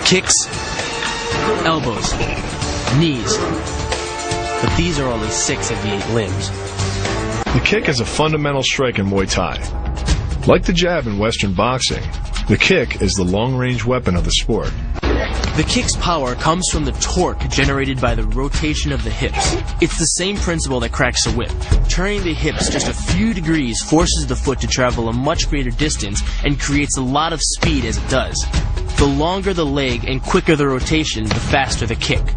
Kicks, elbows, knees. But these are only 6 of the 8 limbs. The kick is a fundamental strike in Muay Thai. Like the jab in Western boxing, the kick is the long-range weapon of the sport. The kick's power comes from the torque generated by the rotation of the hips. It's the same principle that cracks a whip. Turning the hips just a few degrees forces the foot to travel a much greater distance and creates a lot of speed as it does. The longer the leg and quicker the rotation, the faster the kick.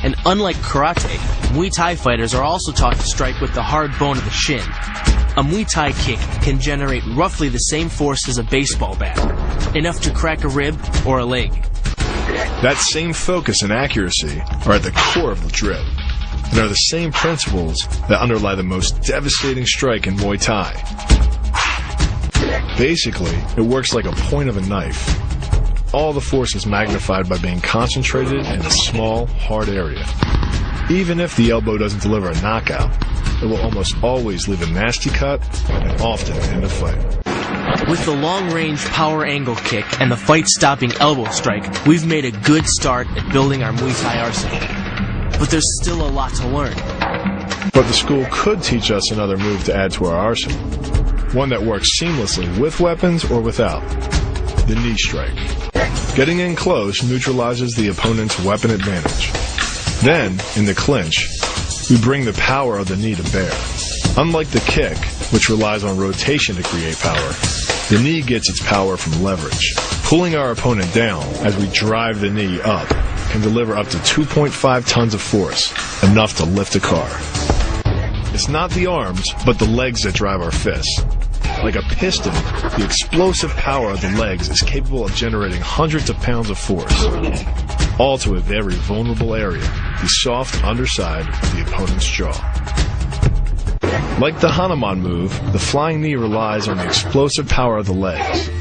And unlike karate, Muay Thai fighters are also taught to strike with the hard bone of the shin. A Muay Thai kick can generate roughly the same force as a baseball bat, enough to crack a rib or a leg. That same focus and accuracy are at the core of the drill, and are the same principles that underlie the most devastating strike in Muay Thai. Basically, it works like a point of a knife. All the force is magnified by being concentrated in a small, hard area. Even if the elbow doesn't deliver a knockout, it will almost always leave a nasty cut and often end a fight. With the long-range power angle kick and the fight-stopping elbow strike, we've made a good start at building our Muay Thai arsenal. But there's still a lot to learn. But the school could teach us another move to add to our arsenal. One that works seamlessly with weapons or without. The knee strike. Getting in close neutralizes the opponent's weapon advantage. Then, in the clinch, we bring the power of the knee to bear. Unlike the kick, which relies on rotation to create power, the knee gets its power from leverage. Pulling our opponent down as we drive the knee up can deliver up to 2.5 tons of force, enough to lift a car. It's not the arms, but the legs that drive our fists. Like a piston, the explosive power of the legs is capable of generating hundreds of pounds of force, all to a very vulnerable area, the soft underside of the opponent's jaw. Like the Hanuman move, the flying knee relies on the explosive power of the legs.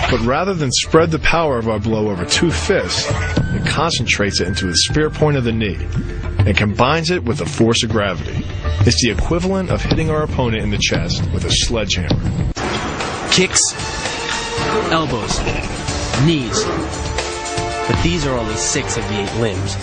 But rather than spread the power of our blow over 2 fists, it concentrates it into the spear point of the knee and combines it with the force of gravity. It's the equivalent of hitting our opponent in the chest with a sledgehammer. Kicks, elbows, knees. But these are only 6 of the 8 limbs.